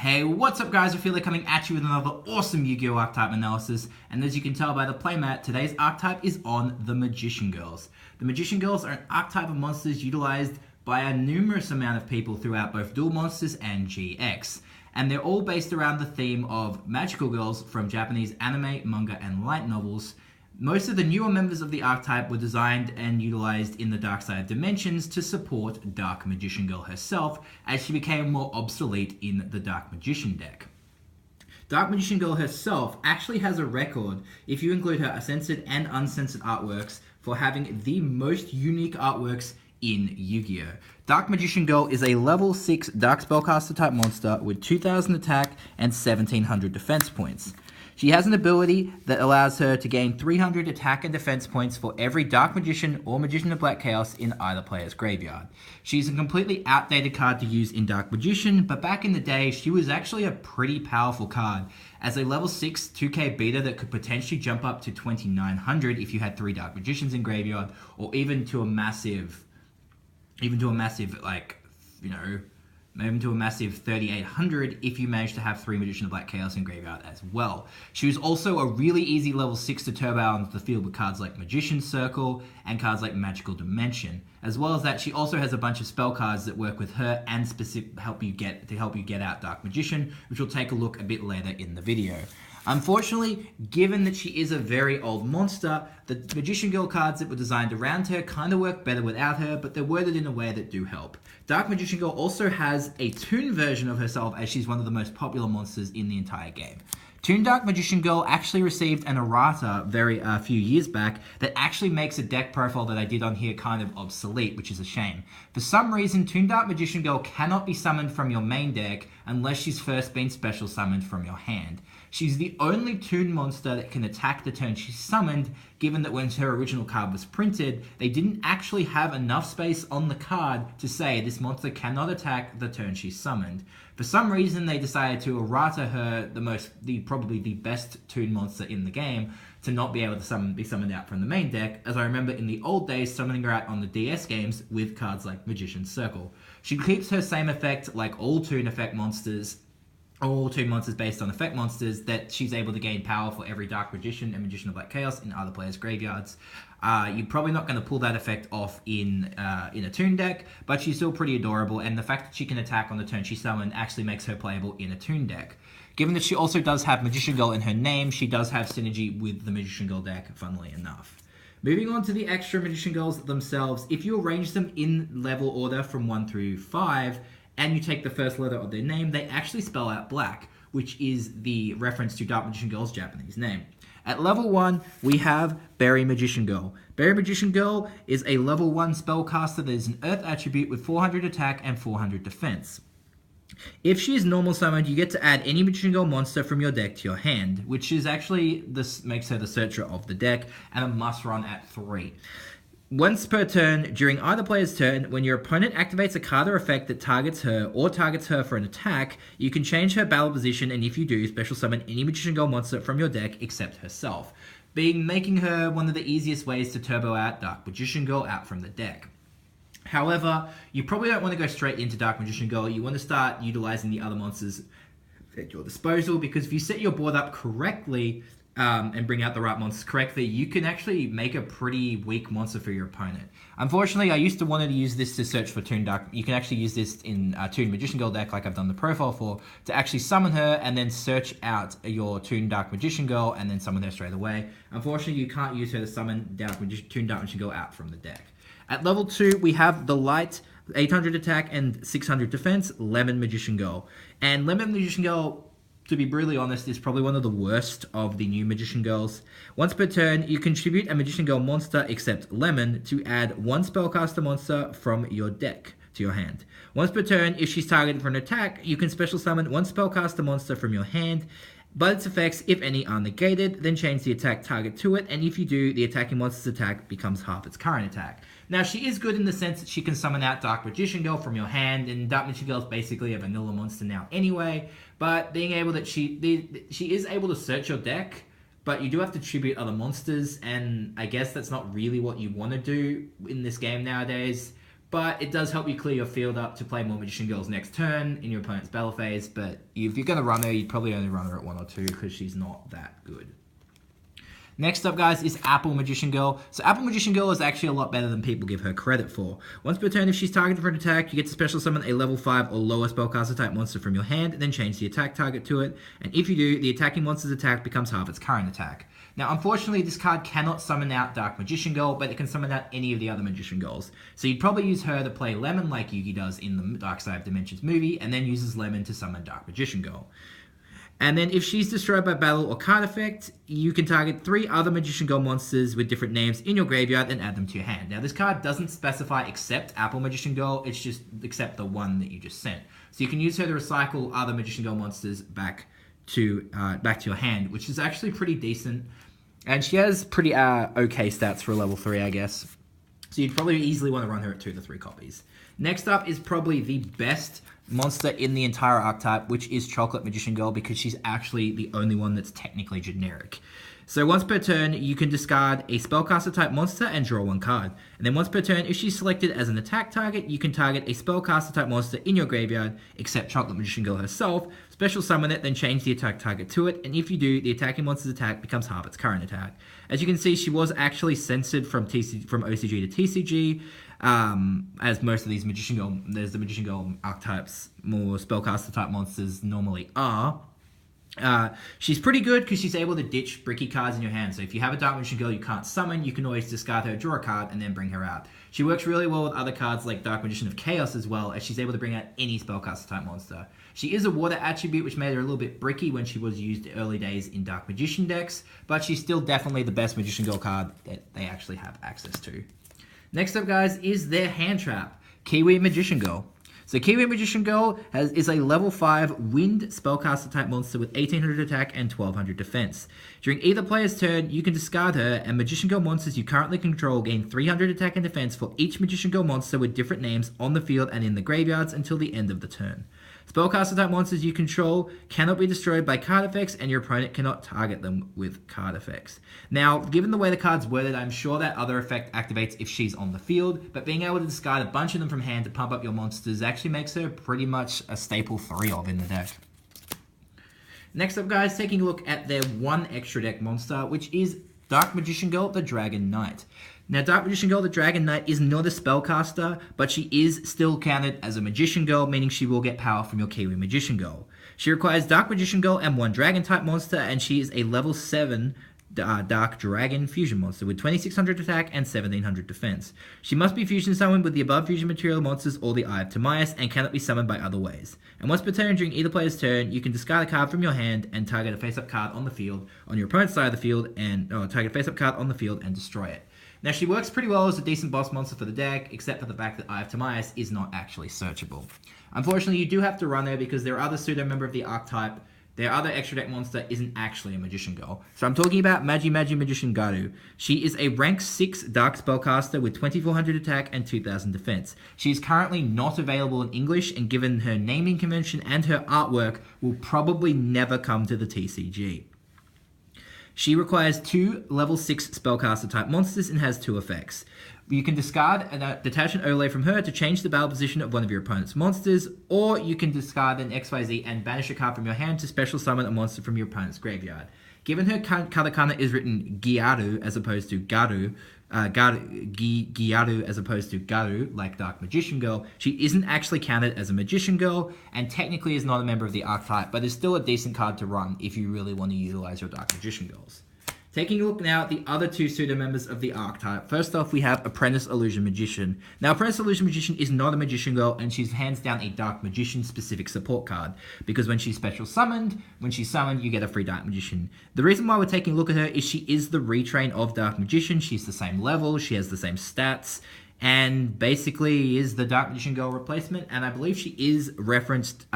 Hey, what's up guys? Ophelia coming at you with another awesome Yu-Gi-Oh! Archetype analysis. And as you can tell by the playmat, today's archetype is on the Magician Girls. The Magician Girls are an archetype of monsters utilized by a numerous amount of people throughout both Duel Monsters and GX. And they're all based around the theme of magical girls from Japanese anime, manga, and light novels. Most of the newer members of the archetype were designed and utilized in the Dark Side of Dimensions to support Dark Magician Girl herself, as she became more obsolete in the Dark Magician deck. Dark Magician Girl herself actually has a record, if you include her censored and uncensored artworks, for having the most unique artworks in Yu-Gi-Oh! Dark Magician Girl is a level 6 Dark Spellcaster type monster with 2000 attack and 1700 defense points. She has an ability that allows her to gain 300 attack and defense points for every Dark Magician or Magician of Black Chaos in either player's graveyard. She's a completely outdated card to use in Dark Magician, but back in the day, she was actually a pretty powerful card as a level 6 2k beta that could potentially jump up to 2900 if you had 3 Dark Magicians in graveyard, or even to a massive like, you know, maybe to a massive 3800 if you manage to have 3 Magician of Black Chaos in graveyard as well. She was also a really easy level 6 to turbo out onto the field with cards like Magician's Circle and cards like Magical Dimension. As well as that, she also has a bunch of spell cards that work with her and specific help you get out Dark Magician, which we'll take a look a bit later in the video. Unfortunately, given that she is a very old monster, the Magician Girl cards that were designed around her kind of work better without her, but they're worded in a way that do help. Dark Magician Girl also has a toon version of herself, as she's one of the most popular monsters in the entire game. Toon Dark Magician Girl actually received an errata a few years back that actually makes a deck profile that I did on here kind of obsolete, which is a shame. For some reason, Toon Dark Magician Girl cannot be summoned from your main deck unless she's first been special summoned from your hand. She's the only toon monster that can attack the turn she's summoned, given that when her original card was printed, they didn't actually have enough space on the card to say this monster cannot attack the turn she's summoned. For some reason, they decided to errata her probably the best toon monster in the game to not be able to be summoned out from the main deck, as I remember in the old days summoning her out on the DS games with cards like Magician's Circle. She keeps her same effect like all toon effect monsters, all toon monsters based on effect monsters, that she's able to gain power for every Dark Magician and Magician of Black Chaos in other players' graveyards. You're probably not going to pull that effect off in a toon deck, but she's still pretty adorable, and the fact that she can attack on the turn she's summoned actually makes her playable in a toon deck. Given that she also does have Magician Girl in her name, she does have synergy with the Magician Girl deck, funnily enough. Moving on to the extra Magician Girls themselves, if you arrange them in level order from 1 through 5, and you take the first letter of their name, they actually spell out black, which is the reference to Dark Magician Girl's Japanese name. At level 1, we have Berry Magician Girl. Berry Magician Girl is a level 1 spellcaster that is an Earth attribute with 400 attack and 400 defense. If she is normal summoned, you get to add any Magician Girl monster from your deck to your hand, which is actually, this makes her the searcher of the deck, and a must run at 3. Once per turn, during either player's turn, when your opponent activates a card or effect that targets her for an attack, you can change her battle position, and if you do, special summon any Magician Girl monster from your deck except herself, making her one of the easiest ways to turbo out Dark Magician Girl out from the deck. However, you probably don't want to go straight into Dark Magician Girl. You want to start utilizing the other monsters at your disposal, because if you set your board up correctly, and bring out the right monsters correctly, you can actually make a pretty weak monster for your opponent. Unfortunately, I used to want to use this to search for Toon Dark. You can actually use this in a Toon Magician Girl deck, like I've done the profile for, to actually summon her and then search out your Toon Dark Magician Girl and then summon her straight away. Unfortunately, you can't use her to summon Toon Dark Magician Girl out from the deck. At level 2, we have the light 800 attack and 600 defense Lemon Magician Girl. And Lemon Magician Girl, to be brutally honest, is probably one of the worst of the new Magician Girls. Once per turn, you contribute a Magician Girl monster except Lemon to add 1 spellcaster monster from your deck to your hand. Once per turn, if she's targeted for an attack, you can special summon 1 spellcaster monster from your hand, but its effects, if any, are negated, then change the attack target to it, and if you do, the attacking monster's attack becomes half its current attack. Now, she is good in the sense that she can summon out Dark Magician Girl from your hand, and Dark Magician Girl is basically a vanilla monster now anyway, but being able that she is able to search your deck, but you do have to tribute other monsters, and I guess that's not really what you want to do in this game nowadays. but it does help you clear your field up to play more Magician Girls next turn in your opponent's battle phase. But if you're going to run her, you'd probably only run her at 1 or 2 because she's not that good. Next up, guys, is Apple Magician Girl. So Apple Magician Girl is actually a lot better than people give her credit for. Once per turn, if she's targeted for an attack, you get to special summon a level 5 or lower spellcaster type monster from your hand, then change the attack target to it. And if you do, the attacking monster's attack becomes half its current attack. Now, unfortunately, this card cannot summon out Dark Magician Girl, but it can summon out any of the other Magician Girls. So you'd probably use her to play Lemon like Yugi does in the Dark Side of Dimensions movie, and then uses Lemon to summon Dark Magician Girl. And then if she's destroyed by battle or card effect, you can target 3 other Magician Girl monsters with different names in your graveyard and add them to your hand. Now, this card doesn't specify except Apple Magician Girl, it's just except the one that you just sent. So you can use her to recycle other Magician Girl monsters back to your hand, which is actually pretty decent. And she has pretty okay stats for a level 3, I guess. So you'd probably easily want to run her at 2 to 3 copies. Next up is probably the best monster in the entire archetype, which is Chocolate Magician Girl, because she's actually the only one that's technically generic. So once per turn, you can discard a spellcaster type monster and draw 1 card. And then once per turn, if she's selected as an attack target, you can target a spellcaster type monster in your graveyard, except Chocolate Magician Girl herself, special summon it, then change the attack target to it, and if you do, the attacking monster's attack becomes half its current attack. As you can see, she was actually censored from OCG to TCG, as most of these Magician Girl, there's the Magician Girl archetypes, more spellcaster type monsters normally are. She's pretty good because she's able to ditch bricky cards in your hand. So if you have a Dark Magician Girl you can't summon, you can always discard her, draw a card, and then bring her out. She works really well with other cards like Dark Magician of Chaos as well, as she's able to bring out any spellcaster type monster. She is a water attribute, which made her a little bit bricky when she was used early days in Dark Magician decks, but she's still definitely the best Magician Girl card that they actually have access to. Next up, guys, is their hand trap, Kiwi Magician Girl. So Kiwi Magician Girl is a level 5 wind spellcaster type monster with 1800 attack and 1200 defense. During either player's turn, you can discard her, and Magician Girl monsters you currently control gain 300 attack and defense for each Magician Girl monster with different names on the field and in the graveyards until the end of the turn. Spellcaster type monsters you control cannot be destroyed by card effects, and your opponent cannot target them with card effects. Now, given the way the card's worded, I'm sure that other effect activates if she's on the field, but being able to discard a bunch of them from hand to pump up your monsters actually makes her pretty much a staple 3 of in the deck. Next up, guys, taking a look at their 1 extra deck monster, which is Dark Magician Girl, the Dragon Knight. Now, Dark Magician Girl, the Dragon Knight, is not a spellcaster, but she is still counted as a Magician Girl, meaning she will get power from your Kiwi Magician Girl. She requires Dark Magician Girl and 1 Dragon-type monster, and she is a level 7 Dark Dragon fusion monster with 2600 attack and 1700 defense. She must be fusion summoned with the above fusion material monsters or the Eye of Timaeus and cannot be summoned by other ways. And once per turn during either player's turn, you can discard a card from your hand and target a face-up card on the field on your opponent's side of the field, and target a face-up card on the field and destroy it. Now, she works pretty well as a decent boss monster for the deck, except for the fact that Eye of Timaeus is not actually searchable. Unfortunately, you do have to run her because their other pseudo-member of the archetype, their other extra deck monster, isn't actually a Magician Girl. So I'm talking about Magi Magician Garu. She is a rank 6 Dark Spellcaster with 2400 attack and 2000 defense. She is currently not available in English, and given her naming convention and her artwork, will probably never come to the TCG. She requires 2 level 6 spellcaster type monsters and has 2 effects. You can discard and detach an overlay from her to change the battle position of one of your opponent's monsters, or you can discard an XYZ and banish a card from your hand to special summon a monster from your opponent's graveyard. Given her katakana is written Gyaru as opposed to Garu, Gyaru as opposed to Garu, like Dark Magician Girl, she isn't actually counted as a Magician Girl, and technically is not a member of the archetype, but is still a decent card to run if you really want to utilize your Dark Magician Girls. Taking a look now at the other 2 pseudo-members of the archetype. First off, we have Apprentice Illusion Magician. Now, Apprentice Illusion Magician is not a Magician Girl, and she's hands down a Dark Magician-specific support card, because when she's special summoned, you get a free Dark Magician. The reason why we're taking a look at her is she is the retrain of Dark Magician. She's the same level, she has the same stats, and basically is the Dark Magician Girl replacement, and I believe she is referenced,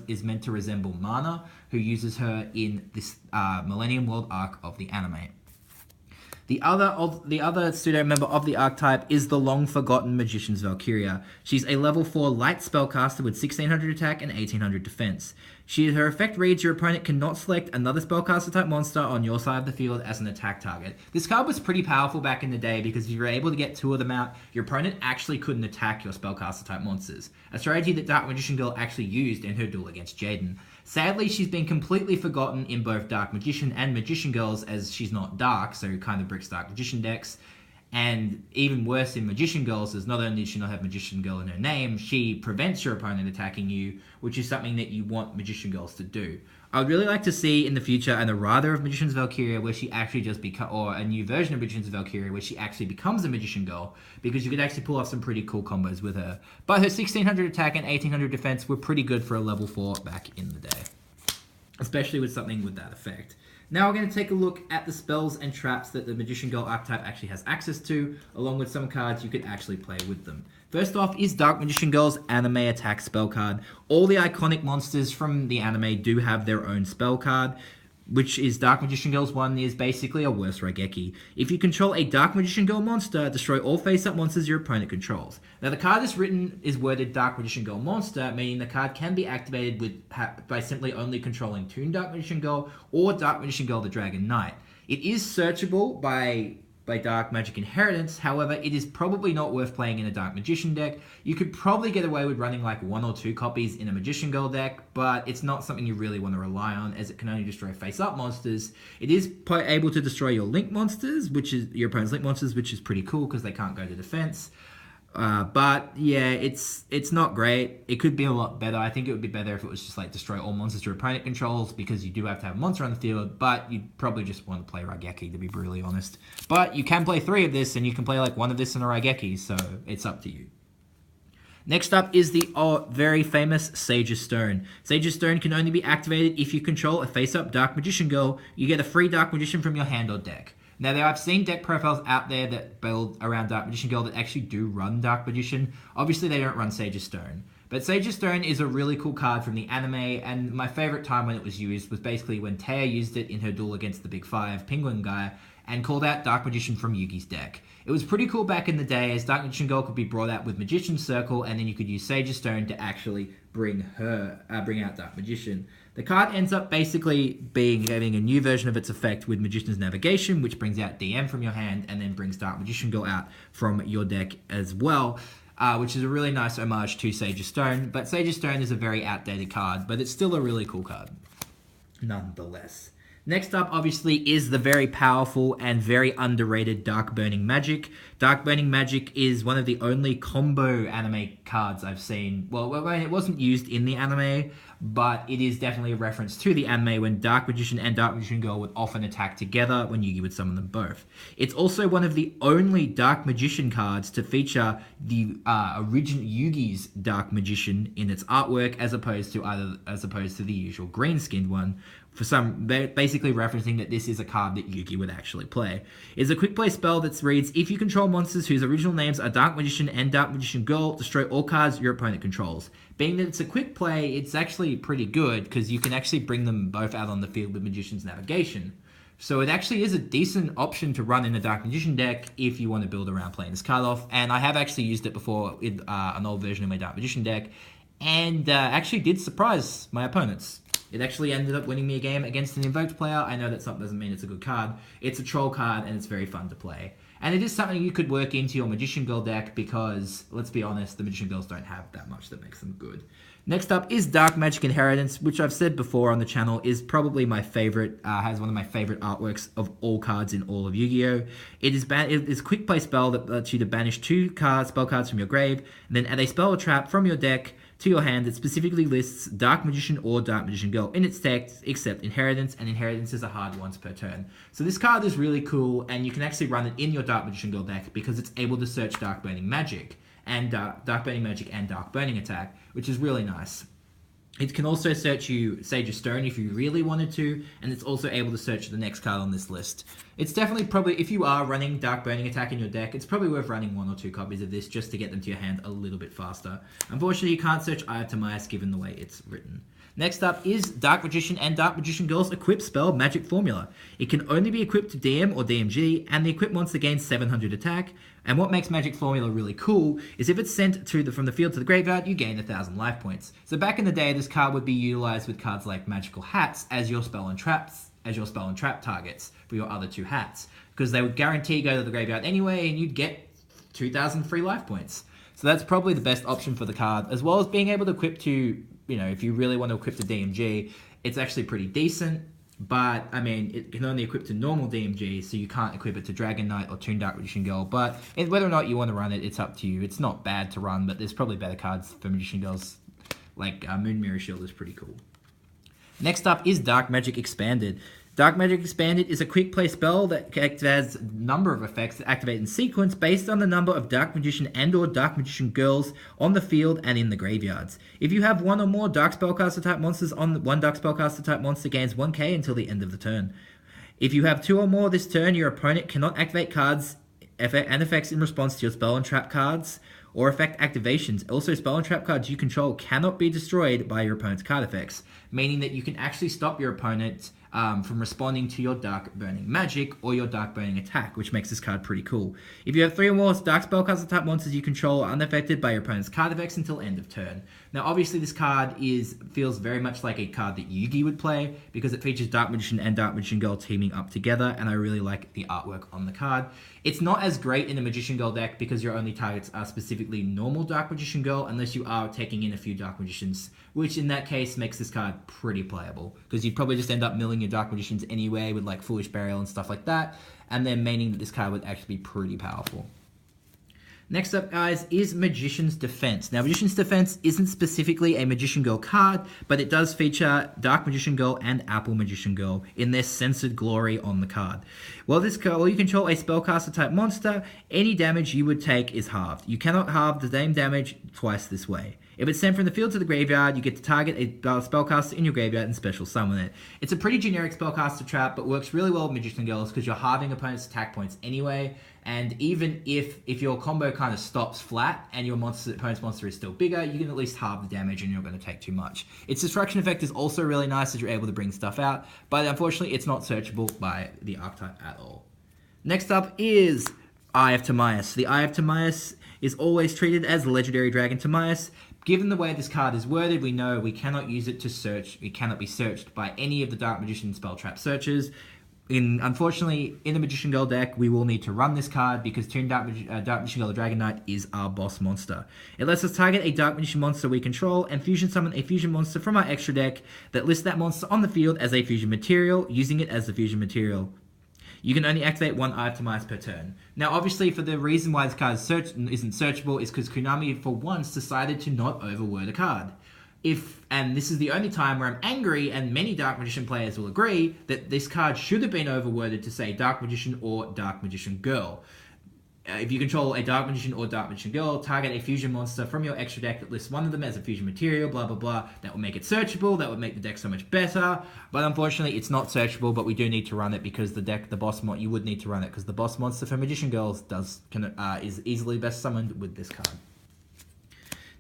is meant to resemble Mana, who uses her in this Millennium World arc of the anime. The other pseudo member of the archetype is the long-forgotten Magician's Valkyria. She's a level 4 light spellcaster with 1600 attack and 1800 defense. Her effect reads, your opponent cannot select another spellcaster type monster on your side of the field as an attack target. This card was pretty powerful back in the day because if you were able to get 2 of them out, your opponent actually couldn't attack your spellcaster type monsters. A strategy that Dark Magician Girl actually used in her duel against Jaden. Sadly, she's been completely forgotten in both Dark Magician and Magician Girls as she's not dark, so kind of bricks Dark Magician decks. And even worse in Magician Girls is not only does she not have Magician Girl in her name, she prevents your opponent attacking you, which is something that you want Magician Girls to do. I would really like to see in the future an errata of Magician's Valkyria where she actually just or a new version of Magician's Valkyria where she actually becomes a Magician Girl, because you could actually pull off some pretty cool combos with her. But her 1600 attack and 1800 defense were pretty good for a level 4 back in the day, especially with something with that effect. Now we're going to take a look at the spells and traps that the Magician Girl archetype actually has access to, along with some cards you could actually play with them. First off is Dark Magician Girl's anime attack spell card. All the iconic monsters from the anime do have their own spell card, which is Dark Magician Girl's one is basically a worse Raigeki. If you control a Dark Magician Girl monster, destroy all face-up monsters your opponent controls. Now the card is worded Dark Magician Girl monster, meaning the card can be activated by simply only controlling Toon Dark Magician Girl or Dark Magician Girl the Dragon Knight. It is searchable by Dark Magic Inheritance, however, it is probably not worth playing in a Dark Magician deck. You could probably get away with running like 1 or 2 copies in a Magician Girl deck, but it's not something you really want to rely on, as it can only destroy face-up monsters. It is able to destroy your Link monsters, which is your opponent's Link monsters, which is pretty cool because they can't go to defense. But yeah, it's not great. It could be a lot better. I think it would be better if it was just like destroy all monsters your opponent controls, because you do have to have a monster on the field, but you'd probably just want to play Raigeki, to be brutally honest. But you can play 3 of this, and you can play like 1 of this and a Raigeki, so it's up to you. Next up is the very famous Sage's Stone. Sage's Stone can only be activated if you control a face-up Dark Magician Girl. You get a free Dark Magician from your hand or deck. Now, I've seen deck profiles out there that build around Dark Magician Girl that actually do run Dark Magician. Obviously, they don't run Sage's Stone. But Sage's Stone is a really cool card from the anime, and my favorite time when it was used was basically when Taya used it in her duel against the Big 5 Penguin guy and called out Dark Magician from Yugi's deck. It was pretty cool back in the day, as Dark Magician Girl could be brought out with Magician's Circle, and then you could use Sage's Stone to actually bring out Dark Magician. The card ends up basically having a new version of its effect with Magician's Navigation, which brings out DM from your hand and then brings Dark Magician Girl out from your deck as well, which is a really nice homage to Sage's Stone. But Sage's Stone is a very outdated card, but it's still a really cool card, nonetheless. Next up, obviously, is the very powerful and very underrated Dark Burning Magic. Dark Burning Magic is one of the only combo anime cards I've seen. Well, it wasn't used in the anime, but it is definitely a reference to the anime when Dark Magician and Dark Magician Girl would often attack together when Yugi would summon them both. It's also one of the only Dark Magician cards to feature the original Yugi's Dark Magician in its artwork, as opposed to the usual green-skinned one. Basically referencing that this is a card that Yugi would actually play. It's a quick play spell that reads, if you control monsters whose original names are Dark Magician and Dark Magician Girl, destroy all cards your opponent controls. Being that it's a quick play, it's actually pretty good, because you can actually bring them both out on the field with Magician's Navigation. So it actually is a decent option to run in a Dark Magician deck if you want to build around playing this card off, and I have actually used it before with an old version of my Dark Magician deck, and actually did surprise my opponents. It actually ended up winning me a game against an Invoked player. I know that doesn't mean it's a good card. It's a troll card, and it's very fun to play. And it is something you could work into your Magician Girl deck because, let's be honest, the Magician Girls don't have that much that makes them good. Next up is Dark Magic Inheritance, which I've said before on the channel is probably my favorite, has one of my favorite artworks of all cards in all of Yu-Gi-Oh! It is a quick play spell that lets you to banish 2 spell cards from your grave, and then add a spell or trap from your deck to your hand that specifically lists Dark Magician or Dark Magician Girl in its text, except Inheritance, and Inheritance is a hard once per turn. So this card is really cool, and you can actually run it in your Dark Magician Girl deck because it's able to search Dark Burning Magic and Dark Burning Magic and Dark Burning Attack, which is really nice. It can also search you Sage of Stone if you really wanted to, and it's also able to search the next card on this list. It's definitely probably, if you are running Dark Burning Attack in your deck, it's probably worth running 1 or 2 copies of this just to get them to your hand a little bit faster. Unfortunately, you can't search Eye of Timaeus given the way it's written. Next up is Dark Magician and Dark Magician Girl's Equip spell, Magic Formula. It can only be equipped to DM or DMG, and the equipped monster gains 700 attack. And what makes Magic Formula really cool is if it's sent from the field to the graveyard, you gain 1,000 life points. So back in the day, this card would be utilized with cards like Magical Hats as your spell and trap targets for your other 2 hats, because they would guarantee go to the graveyard anyway, and you'd get 2,000 free life points. So that's probably the best option for the card, as well as being able to equip to, if you really want to equip to DMG, it's actually pretty decent. But, I mean, it can only equip to normal DMG, so you can't equip it to Dragon Knight or Toon Dark Magician Girl. But whether or not you want to run it, it's up to you. It's not bad to run, but there's probably better cards for Magician Girls, like Moon Mirror Shield is pretty cool. Next up is Dark Magic Expanded. Dark Magic Expanded is a quick play spell that has a number of effects that activate in sequence based on the number of Dark Magician and or Dark Magician Girls on the field and in the graveyards. If you have 1 or more Dark Spellcaster type monsters on one Dark Spellcaster type monster gains 1k until the end of the turn. If you have 2 or more this turn, your opponent cannot activate cards and effects in response to your spell and trap cards or effect activations. Also, spell and trap cards you control cannot be destroyed by your opponent's card effects, meaning that you can actually stop your opponent from responding to your Dark Burning Magic or your Dark Burning Attack, which makes this card pretty cool. If you have 3 or more Dark Spellcaster type monsters you control are unaffected by your opponent's card effects until end of turn. Now, obviously, this card feels very much like a card that Yugi would play, because it features Dark Magician and Dark Magician Girl teaming up together, and I really like the artwork on the card. It's not as great in a Magician Girl deck because your only targets are specifically normal Dark Magician Girl, unless you are taking in a few Dark Magicians, which in that case makes this card pretty playable, because you'd probably just end up milling your Dark Magicians anyway with like Foolish Burial and stuff like that, and then meaning that this card would actually be pretty powerful. Next up, guys, is Magician's Defense. Now, Magician's Defense isn't specifically a Magician Girl card, but it does feature Dark Magician Girl and Apple Magician Girl in their censored glory on the card. While you control a Spellcaster type monster, any damage you would take is halved. You cannot halve the same damage twice this way. If it's sent from the field to the graveyard, you get to target a spellcaster in your graveyard and special summon it. It's a pretty generic spellcaster trap, but works really well with Magician Girls because you're halving opponent's attack points anyway. And even if your combo kind of stops flat and your opponent's monster is still bigger, you can at least halve the damage and you're not going to take too much. Its destruction effect is also really nice as you're able to bring stuff out, but unfortunately it's not searchable by the archetype at all. Next up is Eye of Timaeus. The Eye of Timaeus is always treated as Legendary Dragon Timaeus. Given the way this card is worded, we know we cannot use it to search. It cannot be searched by any of the Dark Magician spell trap searches. Unfortunately, in the Magician Girl deck, we will need to run this card because Toon Dark Magician Girl the Dragon Knight is our boss monster. It lets us target a Dark Magician monster we control and fusion summon a fusion monster from our extra deck that lists that monster on the field as a fusion material, using it as the fusion material. You can only activate 1 Eye of Timaeus per turn. Now, obviously, for the reason why this card isn't searchable is because Konami, for once, decided to not overword a card. And this is the only time where I'm angry, and many Dark Magician players will agree, that this card should have been overworded to say Dark Magician or Dark Magician Girl. If you control a Dark Magician or Dark Magician Girl, target a fusion monster from your extra deck that lists one of them as a fusion material, blah, blah, blah. That will make it searchable. That would make the deck so much better. But unfortunately, it's not searchable, but we do need to run it because you would need to run it because the boss monster for Magician Girls is easily best summoned with this card.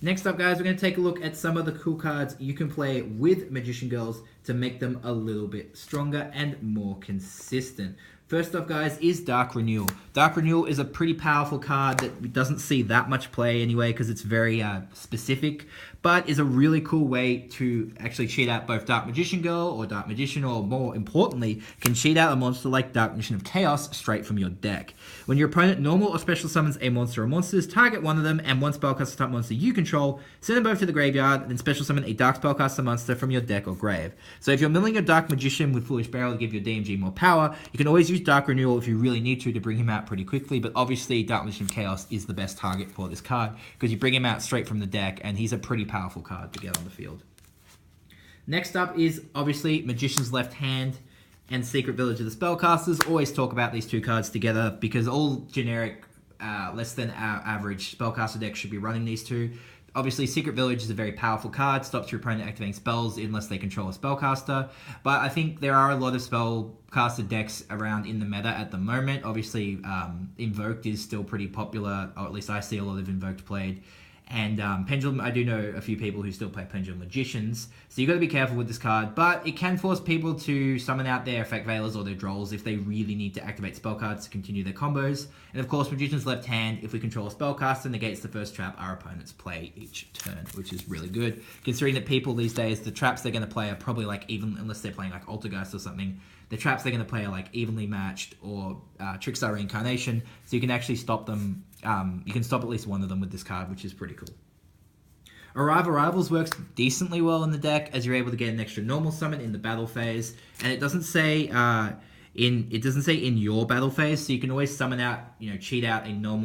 Next up, guys, we're going to take a look at some of the cool cards you can play with Magician Girls to make them a little bit stronger and more consistent. First off, guys, is Dark Renewal. Dark Renewal is a pretty powerful card that doesn't see that much play anyway because it's very specific, but is a really cool way to actually cheat out both Dark Magician Girl or Dark Magician, or more importantly, can cheat out a monster like Dark Magician of Chaos straight from your deck. When your opponent normal or special summons a monster or monsters, target one of them and one spellcaster type monster you control, send them both to the graveyard, then special summon a Dark Spellcaster monster from your deck or grave. So if you're milling your Dark Magician with Foolish Burial to give your DMG more power, you can always use Dark Renewal if you really need to bring him out pretty quickly, but obviously Dark Magician of Chaos is the best target for this card because you bring him out straight from the deck and he's a pretty powerful card to get on the field. Next up is obviously Magician's Left Hand and Secret Village of the Spellcasters. Always talk about these two cards together because all generic, less than average spellcaster decks should be running these two. Obviously, Secret Village is a very powerful card, stops your opponent activating spells unless they control a spellcaster. But I think there are a lot of spellcaster decks around in the meta at the moment. Obviously, Invoked is still pretty popular, or at least I see a lot of Invoked played. And Pendulum, I do know a few people who still play Pendulum Magicians, so you got to be careful with this card, but it can force people to summon out their Effect Veilers or their Drolls if they really need to activate spell cards to continue their combos. And of course, Magician's left hand, if we control a spellcaster, negates the first trap our opponents play each turn, which is really good. Considering that people these days, the traps they're going to play are probably like even, unless they're playing like Altergeist or something, the traps they're going to play are like evenly matched or Trickstar Reincarnation, so you can actually stop them. You can stop at least one of them with this card, which is pretty cool. Arrivals works decently well in the deck, as you're able to get an extra normal summon in the battle phase, and it doesn't say in your battle phase, so you can always summon out, cheat out another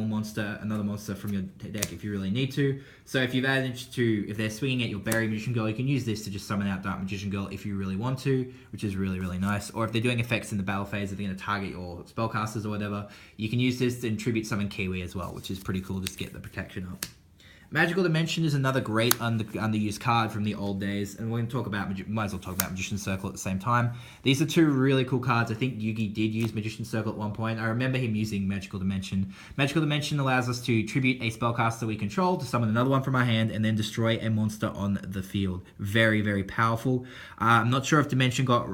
monster from your deck if you really need to. So if if they're swinging at your Berry Magician Girl, you can use this to just summon out Dark Magician Girl if you really want to, which is really, really nice. Or if they're doing effects in the battle phase, if they're going to target your spellcasters or whatever, you can use this to tribute summon Kiwi as well, which is pretty cool, just to get the protection up. Magical Dimension is another great underused card from the old days, and we're going to talk about, might as well talk about Magician's Circle at the same time. These are two really cool cards. I think Yugi did use Magician's Circle at one point. I remember him using Magical Dimension. Magical Dimension allows us to tribute a spellcaster we control to summon another one from our hand and then destroy a monster on the field. Very, very powerful. I'm not sure if Dimension got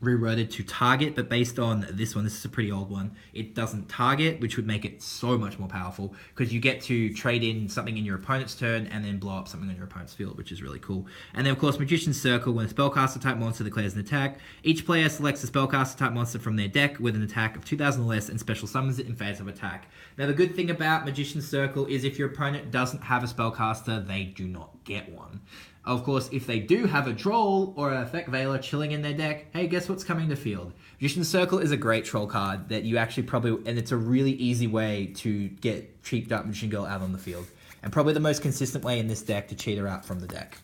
reworded to target, but based on this one, this is a pretty old one, it doesn't target, which would make it so much more powerful because you get to trade in something in your opponent's turn and then blow up something on your opponent's field, which is really cool. And then of course, Magician's Circle, when a spellcaster type monster declares an attack, each player selects a spellcaster type monster from their deck with an attack of 2,000 or less and special summons it in phase of attack. Now the good thing about Magician's Circle is if your opponent doesn't have a spellcaster, they do not get one. Of course, if they do have a Droll or an Effect Veiler chilling in their deck, hey, guess what's coming to field? Magician's Circle is a great troll card that you actually and it's a really easy way to get cheap Dark Magician Girl out on the field. And probably the most consistent way in this deck to cheat her out from the deck.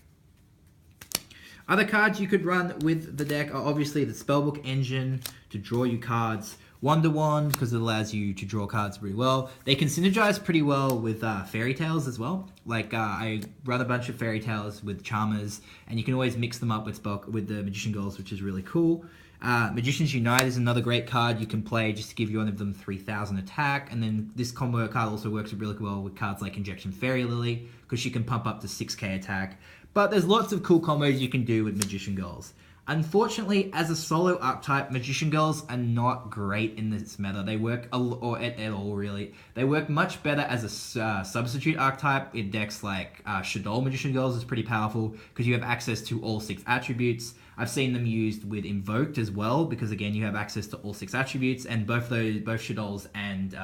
Other cards you could run with the deck are obviously the Spellbook Engine to draw you cards, Wonder Wand, because it allows you to draw cards pretty well. They can synergize pretty well with Fairy Tales as well. Like, I run a bunch of Fairy Tales with Charmers, and you can always mix them up with the Magician Girls, which is really cool. Magicians Unite is another great card you can play just to give you one of them 3,000 attack, and then this combo card also works really well with cards like Injection Fairy Lily, because she can pump up to 6k attack. But there's lots of cool combos you can do with Magician Girls. Unfortunately, as a solo archetype, Magician Girls are not great in this meta. They work, or at all really. They work much better as a substitute archetype in decks like Shadow Magician Girls is pretty powerful because you have access to all 6 attributes. I've seen them used with Invoked as well because again you have access to all 6 attributes, and both Shadows and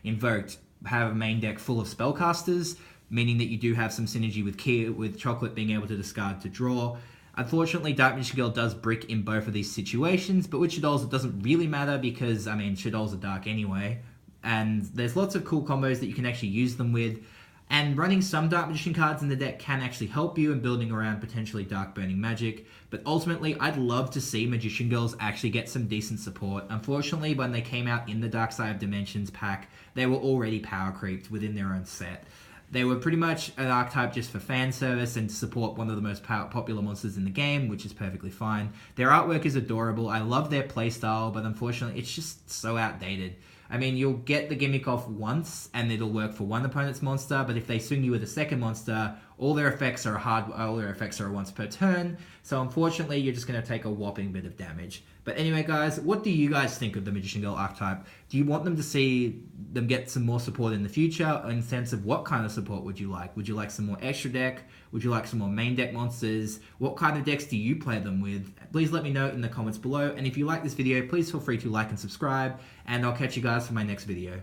Invoked have a main deck full of spellcasters, meaning that you do have some synergy with Chocolate being able to discard to draw. Unfortunately, Dark Magician Girl does brick in both of these situations, but with Shadows it doesn't really matter because, Shadows are dark anyway, and there's lots of cool combos that you can actually use them with, and running some Dark Magician cards in the deck can actually help you in building around potentially Dark Burning Magic, but ultimately, I'd love to see Magician Girls actually get some decent support. Unfortunately, when they came out in the Dark Side of Dimensions pack, they were already power creeped within their own set. They were pretty much an archetype just for fan service and to support one of the most popular monsters in the game, which is perfectly fine. Their artwork is adorable. I love their playstyle, but unfortunately, it's just so outdated. You'll get the gimmick off once, and it'll work for one opponent's monster, but if they swing you with a second monster, all their effects are once per turn, so unfortunately, you're just going to take a whopping bit of damage. But anyway, guys, what do you guys think of the Magician Girl archetype? Do you want them to see them get some more support in the future? In the sense of what kind of support would you like? Would you like some more extra deck? Would you like some more main deck monsters? What kind of decks do you play them with? Please let me know in the comments below. And if you like this video, please feel free to like and subscribe. And I'll catch you guys for my next video.